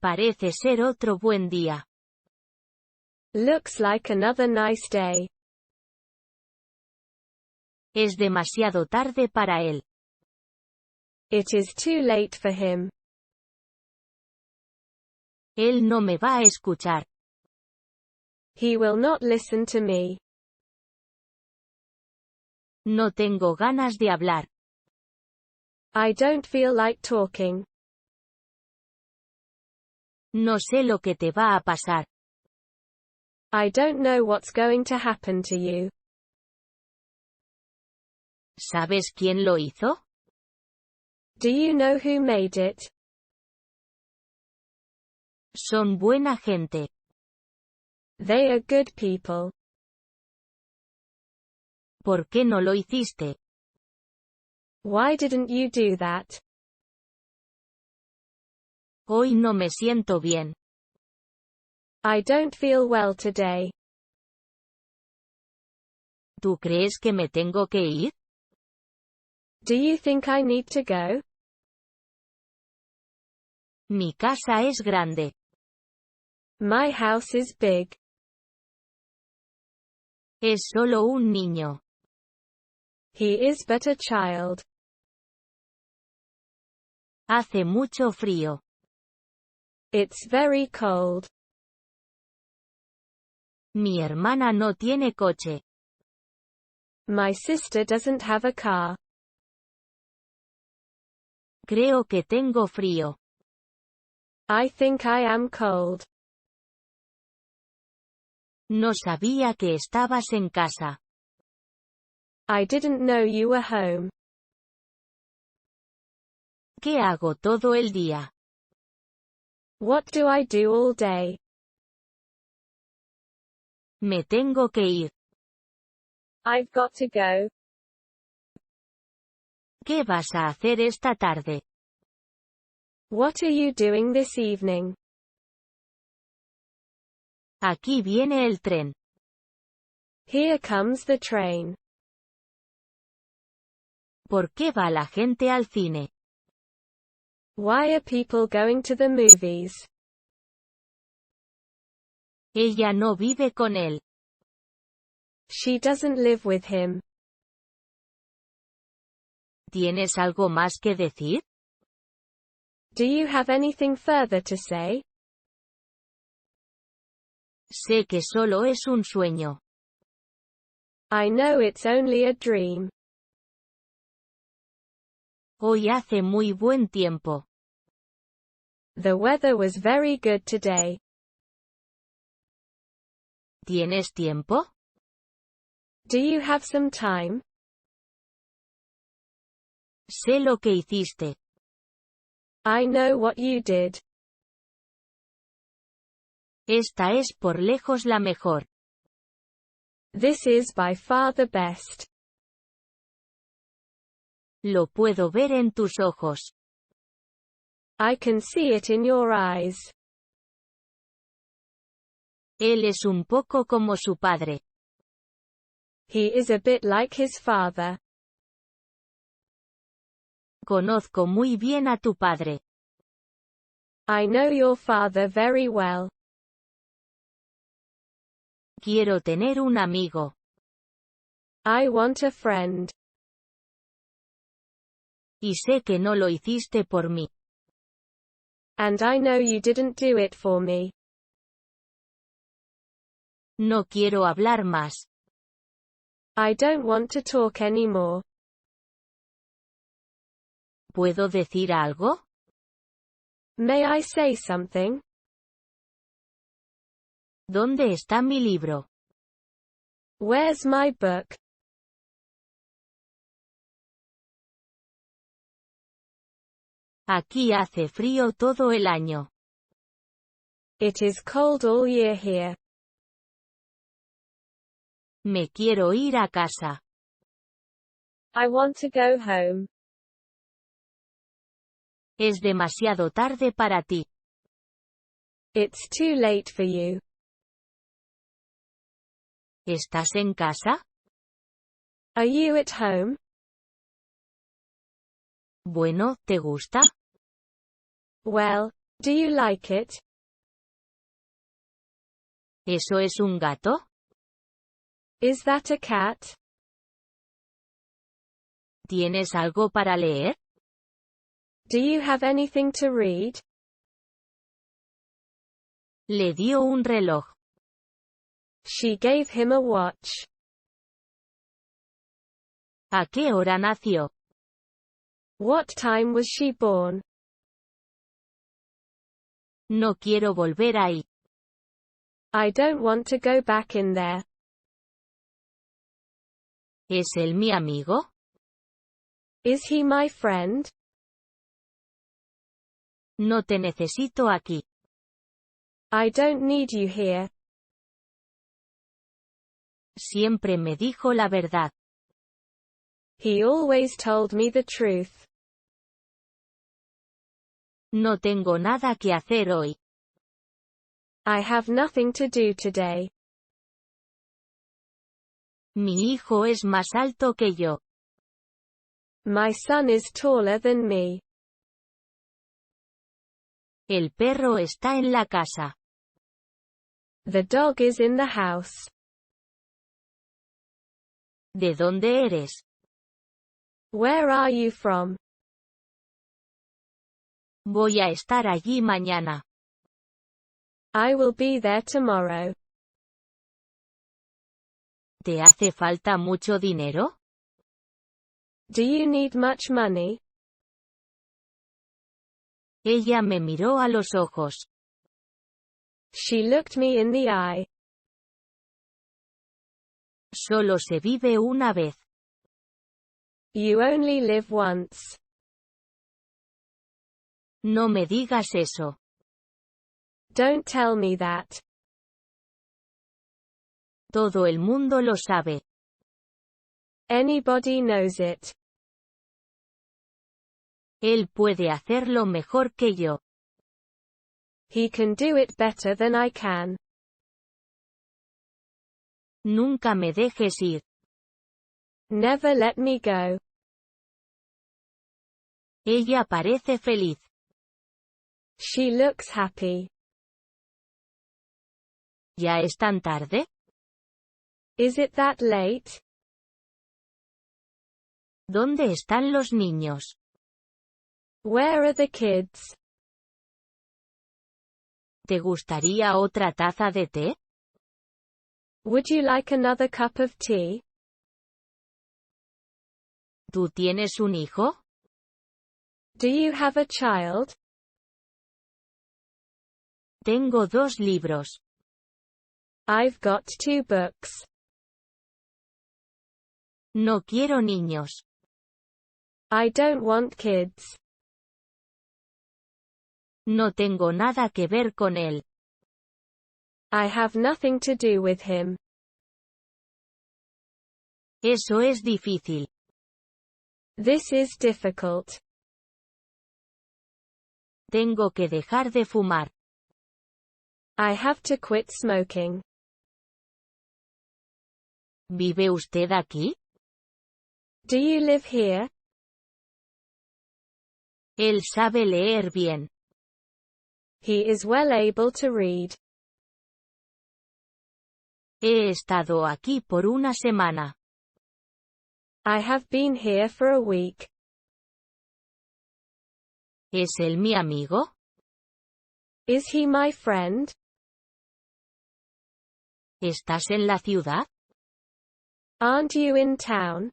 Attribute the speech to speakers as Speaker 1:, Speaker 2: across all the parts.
Speaker 1: Parece ser otro buen día.
Speaker 2: Looks like another nice day.
Speaker 1: Es demasiado tarde para él.
Speaker 2: It is too late for him.
Speaker 1: Él no me va a escuchar.
Speaker 2: He will not listen to me.
Speaker 1: No tengo ganas de hablar.
Speaker 2: I don't feel like talking.
Speaker 1: No sé lo que te va a pasar.
Speaker 2: I don't know what's going to happen to you.
Speaker 1: ¿Sabes quién lo hizo?
Speaker 2: Do you know who made it?
Speaker 1: Son buena gente.
Speaker 2: They are good people.
Speaker 1: ¿Por qué no lo hiciste?
Speaker 2: Why didn't you do that?
Speaker 1: Hoy no me siento bien.
Speaker 2: I don't feel well today.
Speaker 1: ¿Tú crees que me tengo que ir?
Speaker 2: Do you think I need to go?
Speaker 1: Mi casa es grande.
Speaker 2: My house is big.
Speaker 1: Es solo un niño.
Speaker 2: He is but a child.
Speaker 1: Hace mucho frío.
Speaker 2: It's very cold.
Speaker 1: Mi hermana no tiene coche.
Speaker 2: My sister doesn't have a car.
Speaker 1: Creo que tengo frío.
Speaker 2: I think I am cold.
Speaker 1: No sabía que estabas en casa.
Speaker 2: I didn't know you were home.
Speaker 1: ¿Qué hago todo el día?
Speaker 2: What do I do all day?
Speaker 1: Me tengo que ir.
Speaker 2: I've got to go.
Speaker 1: ¿Qué vas a hacer esta tarde?
Speaker 2: What are you doing this evening?
Speaker 1: Aquí viene el tren.
Speaker 2: Here comes the train.
Speaker 1: ¿Por qué va la gente al cine?
Speaker 2: Why are people going to the movies?
Speaker 1: Ella no vive con él.
Speaker 2: She doesn't live with him.
Speaker 1: ¿Tienes algo más que decir?
Speaker 2: Do you have anything further to say?
Speaker 1: Sé que solo es un sueño.
Speaker 2: I know it's only a dream.
Speaker 1: Hoy hace muy buen tiempo.
Speaker 2: The weather was very good today.
Speaker 1: ¿Tienes tiempo?
Speaker 2: Do you have some time?
Speaker 1: Sé lo que hiciste.
Speaker 2: I know what you did.
Speaker 1: Esta es por lejos la mejor.
Speaker 2: This is by far the best.
Speaker 1: Lo puedo ver en tus ojos.
Speaker 2: I can see it in your eyes.
Speaker 1: Él es un poco como su padre.
Speaker 2: He is a bit like his father.
Speaker 1: Conozco muy bien a tu padre.
Speaker 2: I know your father very well.
Speaker 1: Quiero tener un amigo.
Speaker 2: I want a friend.
Speaker 1: Y sé que no lo hiciste por mí.
Speaker 2: And I know you didn't do it for me.
Speaker 1: No quiero hablar más.
Speaker 2: I don't want to talk anymore.
Speaker 1: ¿Puedo decir algo?
Speaker 2: May I say something?
Speaker 1: ¿Dónde está mi libro?
Speaker 2: Where's my book?
Speaker 1: Aquí hace frío todo el año.
Speaker 2: It is cold all year here.
Speaker 1: Me quiero ir a casa.
Speaker 2: I want to go home.
Speaker 1: Es demasiado tarde para ti.
Speaker 2: It's too late for you.
Speaker 1: ¿Estás en casa?
Speaker 2: Are you at home?
Speaker 1: Bueno, ¿te gusta?
Speaker 2: Well, Do you like it?
Speaker 1: ¿Eso es un gato?
Speaker 2: Is that a cat?
Speaker 1: ¿Tienes algo para leer?
Speaker 2: Do you have anything to read?
Speaker 1: Le dio un reloj.
Speaker 2: She gave him a watch.
Speaker 1: ¿A qué hora nació?
Speaker 2: What time was she born?
Speaker 1: No quiero volver ahí.
Speaker 2: I don't want to go back in there.
Speaker 1: ¿Es él mi amigo?
Speaker 2: Is he my friend?
Speaker 1: No te necesito aquí.
Speaker 2: I don't need you here.
Speaker 1: Siempre me dijo la verdad.
Speaker 2: He always told me the truth.
Speaker 1: No tengo nada que hacer hoy.
Speaker 2: I have nothing to do today.
Speaker 1: Mi hijo es más alto que yo.
Speaker 2: My son is taller than me.
Speaker 1: El perro está en la casa.
Speaker 2: The dog is in the house.
Speaker 1: ¿De dónde eres?
Speaker 2: Where are you from?
Speaker 1: Voy a estar allí mañana.
Speaker 2: I will be there tomorrow.
Speaker 1: ¿Te hace falta mucho dinero?
Speaker 2: Do you need much money?
Speaker 1: Ella me miró a los ojos.
Speaker 2: She looked me in the eye.
Speaker 1: Solo se vive una vez.
Speaker 2: You only live once.
Speaker 1: No me digas eso.
Speaker 2: Don't tell me that.
Speaker 1: Todo el mundo lo sabe.
Speaker 2: Anybody knows it.
Speaker 1: Él puede hacerlo mejor que yo.
Speaker 2: He can do it better than I can.
Speaker 1: Nunca me dejes ir.
Speaker 2: Never let me go.
Speaker 1: Ella parece feliz.
Speaker 2: She looks happy.
Speaker 1: ¿Ya es tan tarde?
Speaker 2: Is it that late?
Speaker 1: ¿Dónde están los niños?
Speaker 2: Where are the kids?
Speaker 1: ¿Te gustaría otra taza de té?
Speaker 2: Would you like another cup of tea?
Speaker 1: ¿Tú tienes un hijo?
Speaker 2: Do you have a child?
Speaker 1: Tengo 2 libros.
Speaker 2: I've got 2 books.
Speaker 1: No quiero niños.
Speaker 2: I don't want kids.
Speaker 1: No tengo nada que ver con él.
Speaker 2: I have nothing to do with him.
Speaker 1: Eso es difícil.
Speaker 2: This is difficult.
Speaker 1: Tengo que dejar de fumar.
Speaker 2: I have to quit smoking.
Speaker 1: ¿Vive usted aquí?
Speaker 2: Do you live here?
Speaker 1: Él sabe leer bien.
Speaker 2: He is well able to read.
Speaker 1: He estado aquí por una semana.
Speaker 2: I have been here for a week.
Speaker 1: ¿Es él mi amigo?
Speaker 2: Is he my friend?
Speaker 1: ¿Estás en la ciudad?
Speaker 2: Aren't you in town?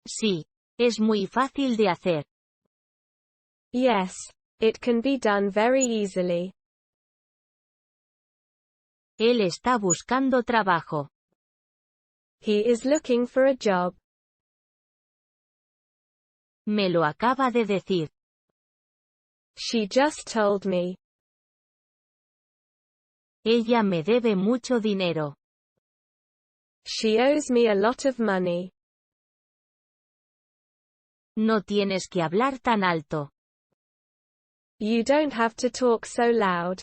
Speaker 1: Sí. Es muy fácil de hacer.
Speaker 2: Yes. It can be done very easily.
Speaker 1: Él está buscando trabajo.
Speaker 2: He is looking for a job.
Speaker 1: Me lo acaba de decir.
Speaker 2: She just told me.
Speaker 1: Ella me debe mucho dinero.
Speaker 2: She owes me a lot of money.
Speaker 1: No tienes que hablar tan alto.
Speaker 2: You don't have to talk so loud.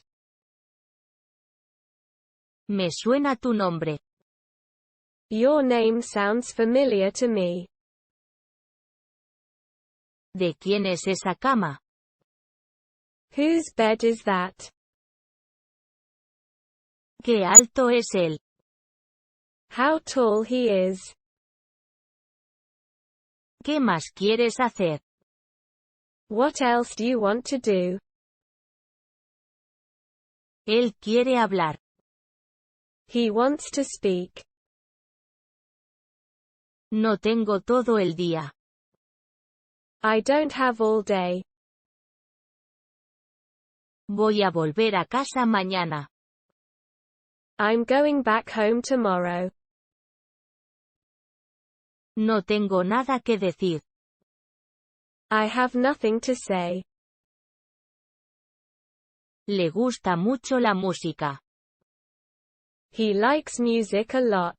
Speaker 1: Me suena tu nombre.
Speaker 2: Your name sounds familiar to me.
Speaker 1: ¿De quién es esa cama?
Speaker 2: Whose bed is that?
Speaker 1: ¿Qué alto es él?
Speaker 2: How tall he is.
Speaker 1: ¿Qué más quieres hacer?
Speaker 2: What else do you want to do?
Speaker 1: Él quiere hablar.
Speaker 2: He wants to speak.
Speaker 1: No tengo todo el día.
Speaker 2: I don't have all day.
Speaker 1: Voy a volver a casa mañana.
Speaker 2: I'm going back home tomorrow.
Speaker 1: No tengo nada que decir.
Speaker 2: I have nothing to say.
Speaker 1: Le gusta mucho la música.
Speaker 2: He likes music a lot.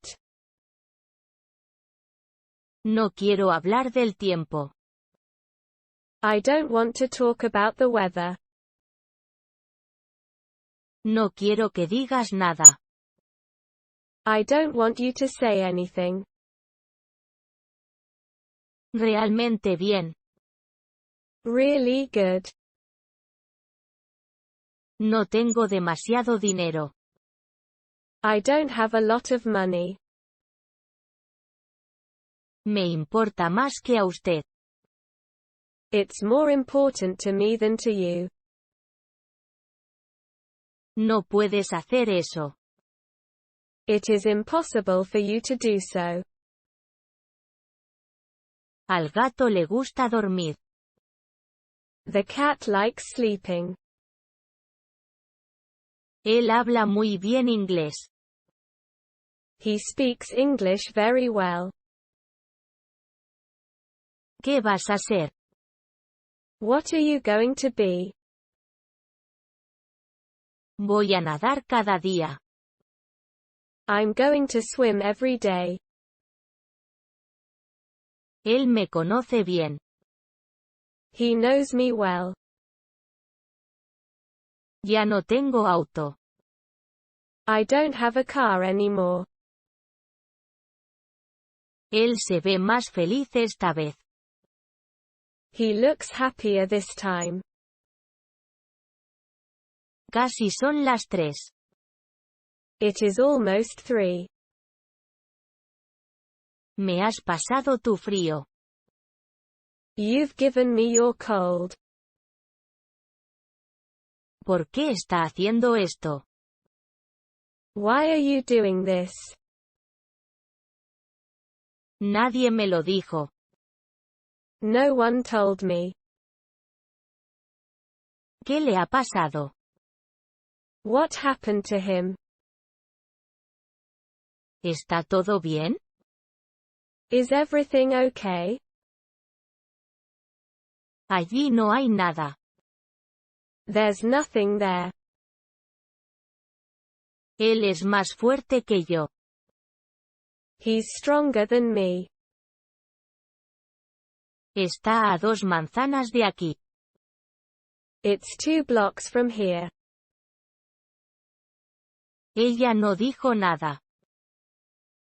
Speaker 1: No quiero hablar del tiempo.
Speaker 2: I don't want to talk about the weather.
Speaker 1: No quiero que digas nada.
Speaker 2: I don't want you to say anything.
Speaker 1: Realmente bien.
Speaker 2: Really good.
Speaker 1: No tengo demasiado dinero.
Speaker 2: I don't have a lot of money.
Speaker 1: Me importa más que a usted.
Speaker 2: It's more important to me than to you.
Speaker 1: No puedes hacer eso.
Speaker 2: It is impossible for you to do so.
Speaker 1: Al gato le gusta dormir.
Speaker 2: The cat likes sleeping.
Speaker 1: Él habla muy bien inglés.
Speaker 2: He speaks English very well.
Speaker 1: ¿Qué vas a ser?
Speaker 2: What are you going to be?
Speaker 1: Voy a nadar cada día.
Speaker 2: I'm going to swim every day.
Speaker 1: Él me conoce bien.
Speaker 2: He knows me well.
Speaker 1: Ya no tengo auto.
Speaker 2: I don't have a car anymore.
Speaker 1: Él se ve más feliz esta vez.
Speaker 2: He looks happier this time.
Speaker 1: Casi son las 3.
Speaker 2: It is almost 3.
Speaker 1: Me has pasado tu frío.
Speaker 2: You've given me your cold.
Speaker 1: ¿Por qué está haciendo esto?
Speaker 2: Why are you doing this?
Speaker 1: Nadie me lo dijo.
Speaker 2: No one told me.
Speaker 1: ¿Qué le ha pasado?
Speaker 2: What happened to him?
Speaker 1: ¿Está todo bien?
Speaker 2: Is everything okay?
Speaker 1: Allí no hay nada.
Speaker 2: There's nothing there.
Speaker 1: Él es más fuerte que yo.
Speaker 2: He's stronger than me.
Speaker 1: Está a 2 manzanas de aquí.
Speaker 2: It's 2 blocks from here.
Speaker 1: Ella no dijo nada.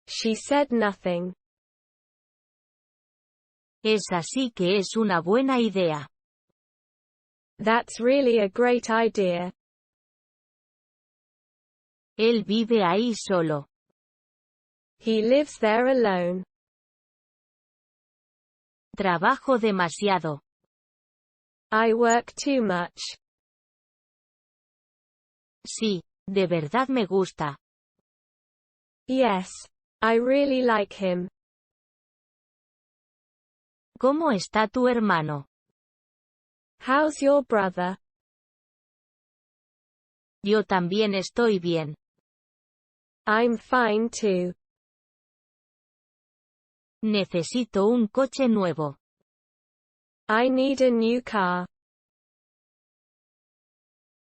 Speaker 2: She said nothing.
Speaker 1: Es así que es una buena idea.
Speaker 2: That's really a great idea.
Speaker 1: Él vive ahí solo.
Speaker 2: He lives there alone.
Speaker 1: Trabajo demasiado.
Speaker 2: I work too much.
Speaker 1: Sí, de verdad me gusta.
Speaker 2: Yes. I really like him.
Speaker 1: ¿Cómo está tu hermano?
Speaker 2: How's your brother?
Speaker 1: Yo también estoy bien.
Speaker 2: I'm fine too.
Speaker 1: Necesito un coche nuevo.
Speaker 2: I need a new car.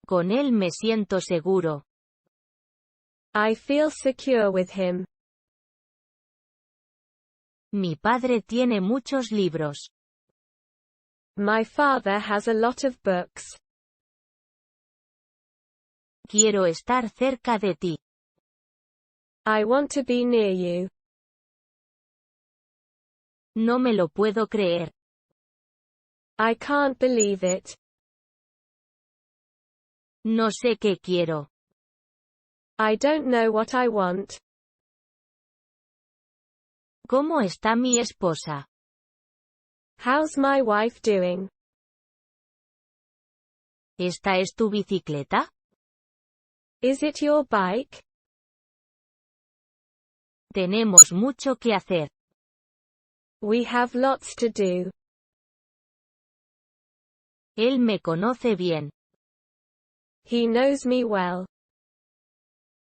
Speaker 1: Con él me siento seguro.
Speaker 2: I feel secure with him.
Speaker 1: Mi padre tiene muchos libros.
Speaker 2: My father has a lot of books.
Speaker 1: Quiero estar cerca de ti.
Speaker 2: I want to be near you.
Speaker 1: No me lo puedo creer.
Speaker 2: I can't believe it.
Speaker 1: No sé qué quiero.
Speaker 2: I don't know what I want.
Speaker 1: ¿Cómo está mi esposa?
Speaker 2: How's my wife doing?
Speaker 1: ¿Esta es tu bicicleta?
Speaker 2: Is it your bike?
Speaker 1: Tenemos mucho que hacer.
Speaker 2: We have lots to do.
Speaker 1: Él me conoce bien.
Speaker 2: He knows me well.